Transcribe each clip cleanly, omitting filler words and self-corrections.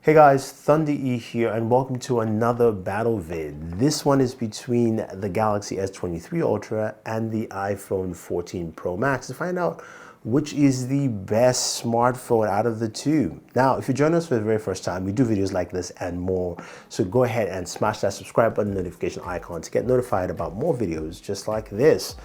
Hey guys, Thunder E here and welcome to another battle vid. This one is between the Galaxy S23 Ultra and the iPhone 14 Pro Max to find out which is the best smartphone out of the two. Now, if you join us for the very first time, we do videos like this and more. So go ahead and smash that subscribe button, notification icon to get notified about more videos just like this.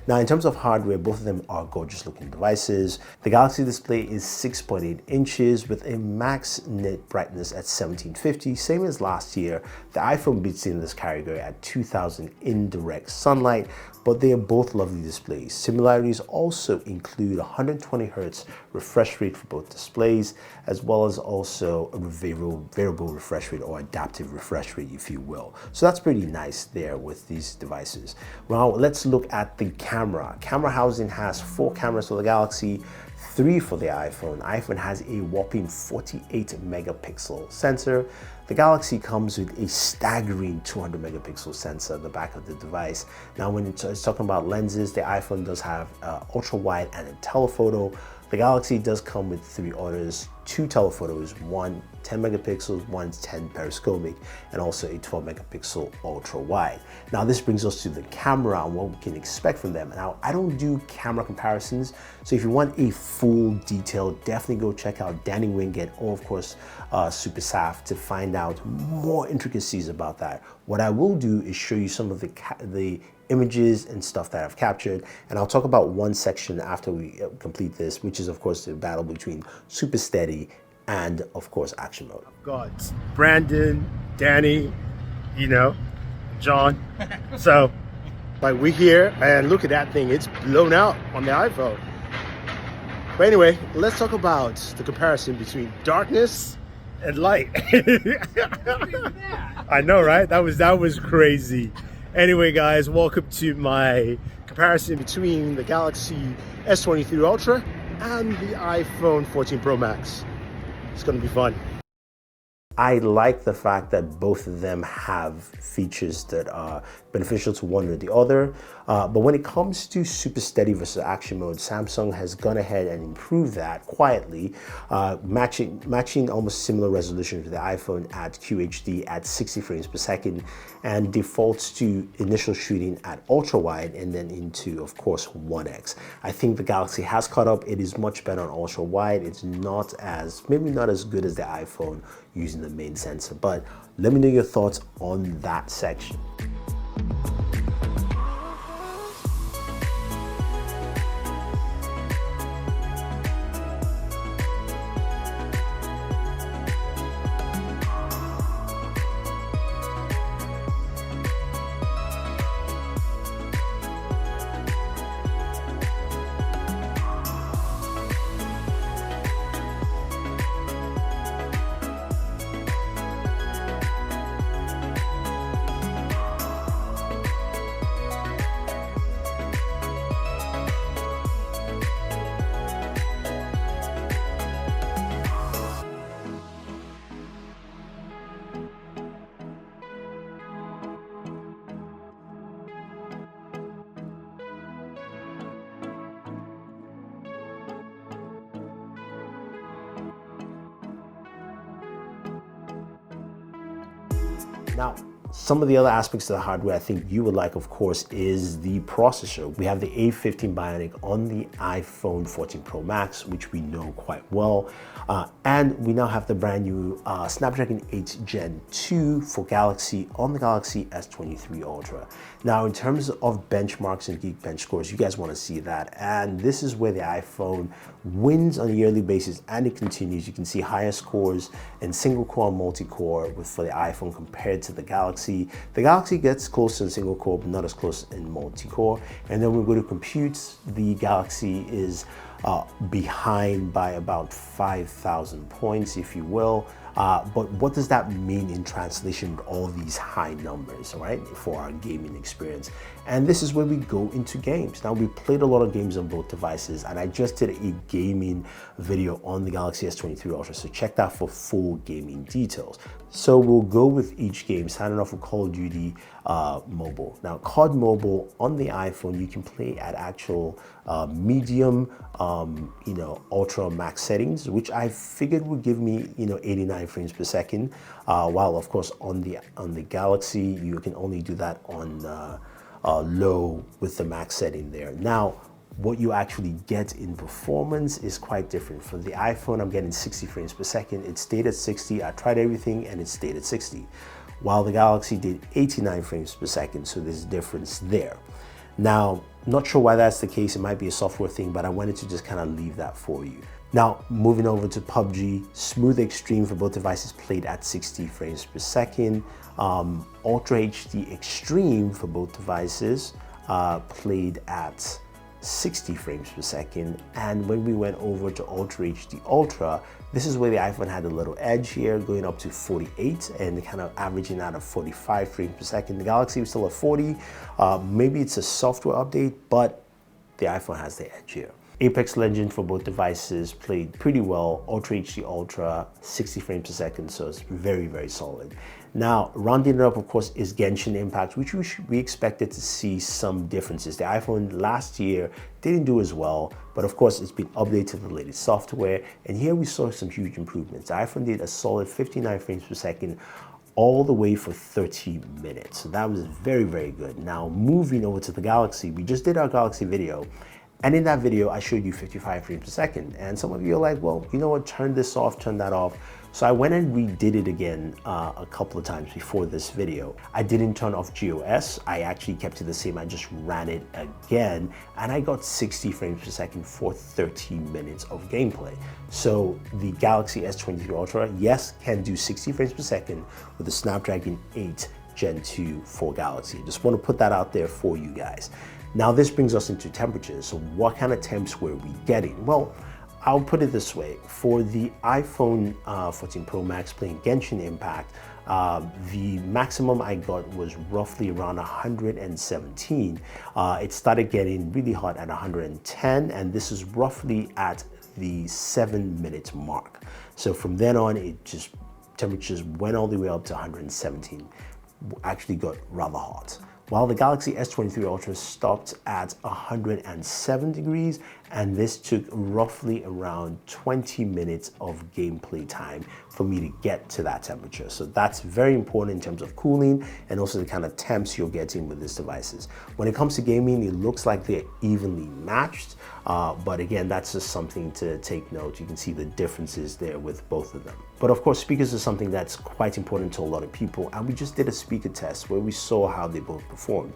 Now, in terms of hardware, both of them are gorgeous looking devices. The Galaxy display is 6.8 inches with a max nit brightness at 1750, same as last year. The iPhone beats in this category at 2000 in direct sunlight, but they are both lovely displays. Similarities also include 120 Hz refresh rate for both displays, as well as also a variable refresh rate or adaptive refresh rate, if you will. So that's pretty nice there with these devices. Now, let's look at the camera. Camera housing has 4 cameras for the Galaxy, 3 for the iPhone. iPhone has a whopping 48 megapixel sensor. The Galaxy comes with a staggering 200 megapixel sensor at the back of the device. Now, when it's talking about lenses, the iPhone does have ultra wide and a telephoto. The Galaxy does come with 3 orders, 2 telephotos, one 10 megapixels, one's 10 periscopic, and also a 12 megapixel ultra wide. Now, this brings us to the camera and what we can expect from them. Now, I don't do camera comparisons, so if you want a full detail, definitely go check out Danny Wingate or, of course, Super Saf to find out more intricacies about that. What I will do is show you some of the images and stuff that I've captured, and I'll talk about one section after we complete this, which is of course the battle between Super Steady and of course action mode. God, Brandon, Danny, John. So like we're here and look at that thing, it's blown out on the iPhone. But anyway, let's talk about the comparison between darkness and light. I know, right? That was crazy. Anyway, guys, welcome to my comparison between the Galaxy S23 Ultra and the iPhone 14 Pro Max. It's going to be fun. I like the fact that both of them have features that are beneficial to one or the other. But when it comes to Super Steady versus action mode, Samsung has gone ahead and improved that quietly, matching almost similar resolution to the iPhone at QHD at 60 frames per second, and defaults to initial shooting at ultra wide and then into, of course, 1x. I think the Galaxy has caught up. It is much better on ultra wide. It's maybe not as good as the iPhone using the main sensor, but let me know your thoughts on that section. Now, some of the other aspects of the hardware I think you would like, of course, is the processor. We have the A15 Bionic on the iPhone 14 Pro Max, which we know quite well. And we now have the brand new Snapdragon 8 Gen 2 for Galaxy on the Galaxy S23 Ultra. Now, in terms of benchmarks and Geekbench scores, you guys want to see that. And this is where the iPhone wins on a yearly basis, and it continues. You can see higher scores in single core and multi-core for the iPhone compared to the Galaxy. The Galaxy gets close in single core, but not as close in multi-core. And then when we go to compute, the Galaxy is behind by about 5,000 points, if you will. But what does that mean in translation with all these high numbers, right, for our gaming experience? And this is where we go into games. Now, we played a lot of games on both devices, and I just did a gaming video on the Galaxy S23 Ultra, so check that for full gaming details. So we'll go with each game, starting off with Call of Duty Mobile. Now, COD Mobile on the iPhone, you can play at actual medium ultra max settings, which I figured would give me 89 frames per second, while of course on the Galaxy you can only do that on low with the max setting there. Now what you actually get in performance is quite different. For the iPhone, I'm getting 60 frames per second. It stayed at 60. I tried everything and it stayed at 60. While the Galaxy did 89 frames per second, so there's a difference there. Now, not sure why that's the case. It might be a software thing, but I wanted to just kind of leave that for you. Now, moving over to PUBG, Smooth Extreme for both devices played at 60 frames per second. Ultra HD Extreme for both devices played at 60 frames per second. And when we went over to Ultra HD Ultra, this is where the iPhone had a little edge here, going up to 48 and kind of averaging out of 45 frames per second. The Galaxy was still at 40. Maybe it's a software update, but the iPhone has the edge here. Apex Legends for both devices played pretty well. Ultra HD Ultra, 60 frames per second, so it's very, very solid. Now, rounding it up, of course, is Genshin Impact, which we expected to see some differences. The iPhone last year didn't do as well, but of course, it's been updated to the latest software, and here we saw some huge improvements. The iPhone did a solid 59 frames per second, all the way for 30 minutes. So that was very, very good. Now, moving over to the Galaxy, we just did our Galaxy video, and in that video, I showed you 55 frames per second. And some of you are like, well, you know what, turn this off, turn that off. So I went and redid it again a couple of times before this video. I didn't turn off GOS. I actually kept it the same. I just ran it again, and I got 60 frames per second for 30 minutes of gameplay. So the Galaxy S23 Ultra, yes, can do 60 frames per second with the Snapdragon 8 Gen 2 for Galaxy. Just want to put that out there for you guys. Now this brings us into temperatures. So what kind of temps were we getting? Well, I'll put it this way. For the iPhone 14 Pro Max playing Genshin Impact, the maximum I got was roughly around 117. It started getting really hot at 110, and this is roughly at the 7-minute mark. So from then on, temperatures went all the way up to 117. Actually got rather hot. While the Galaxy S23 Ultra stopped at 107 degrees, and this took roughly around 20 minutes of gameplay time for me to get to that temperature. So that's very important in terms of cooling and also the kind of temps you're getting with these devices. When it comes to gaming, it looks like they're evenly matched, but again, that's just something to take note. You can see the differences there with both of them. But of course, speakers is something that's quite important to a lot of people, and we just did a speaker test where we saw how they both performed.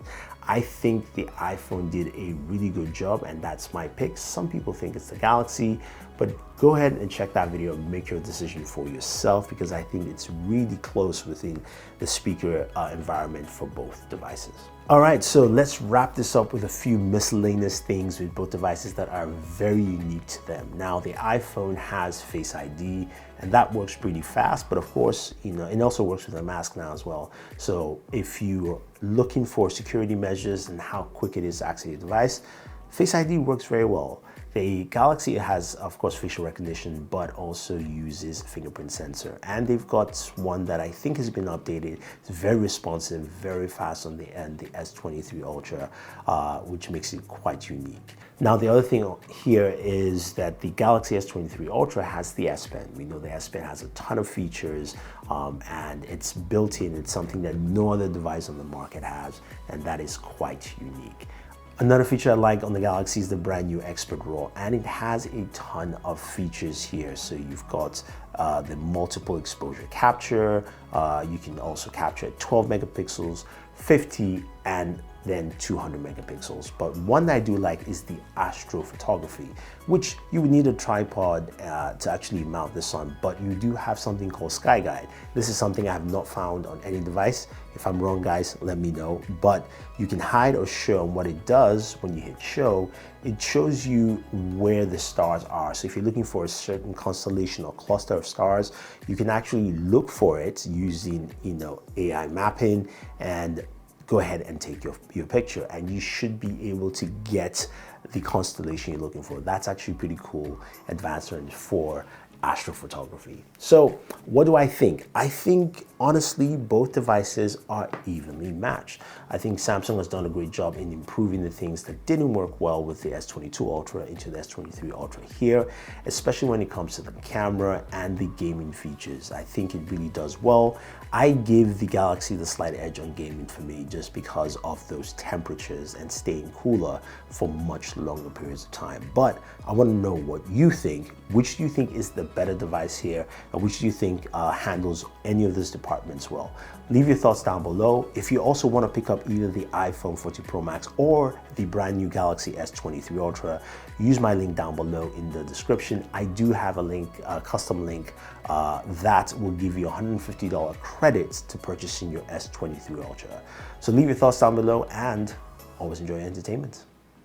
I think the iPhone did a really good job, and that's my pick. Some people think it's the Galaxy, but go ahead and check that video and make your decision for yourself, because I think it's really close within the speaker environment for both devices. All right, so let's wrap this up with a few miscellaneous things with both devices that are very unique to them. Now, the iPhone has Face ID, and that works pretty fast, but of course, it also works with a mask now as well. So if you're looking for security measures and how quick it is to access your device, Face ID works very well. The Galaxy has, of course, facial recognition, but also uses fingerprint sensor. And they've got one that I think has been updated. It's very responsive, very fast on the end, the S23 Ultra, which makes it quite unique. Now, the other thing here is that the Galaxy S23 Ultra has the S Pen. We know the S Pen has a ton of features, and it's built in. It's something that no other device on the market has, and that is quite unique. Another feature I like on the Galaxy is the brand new Expert RAW, and it has a ton of features here. So you've got the multiple exposure capture. You can also capture at 12 megapixels, 50, and then 200 megapixels. But one that I do like is the astrophotography, which you would need a tripod to actually mount this on, but you do have something called Sky Guide. This is something I have not found on any device. If I'm wrong, guys, let me know. But you can hide or show, and what it does when you hit show, it shows you where the stars are. So if you're looking for a certain constellation or cluster of stars, you can actually look for it using AI mapping and go ahead and take your picture, and you should be able to get the constellation you're looking for. That's actually pretty cool advancement for astrophotography. So what do I think? I think honestly, both devices are evenly matched. I think Samsung has done a great job in improving the things that didn't work well with the S22 Ultra into the S23 Ultra here, especially when it comes to the camera and the gaming features. I think it really does well. I give the Galaxy the slight edge on gaming for me just because of those temperatures and staying cooler for much longer periods of time. But I want to know what you think. Which do you think is the better device here, and which do you think handles any of those departments well? Leave your thoughts down below. If you also want to pick up either the iPhone 14 Pro Max or the brand new Galaxy S23 Ultra, use my link down below in the description. I do have a link, a custom link that will give you $150 credits to purchasing your S23 Ultra. So leave your thoughts down below and always enjoy your entertainment.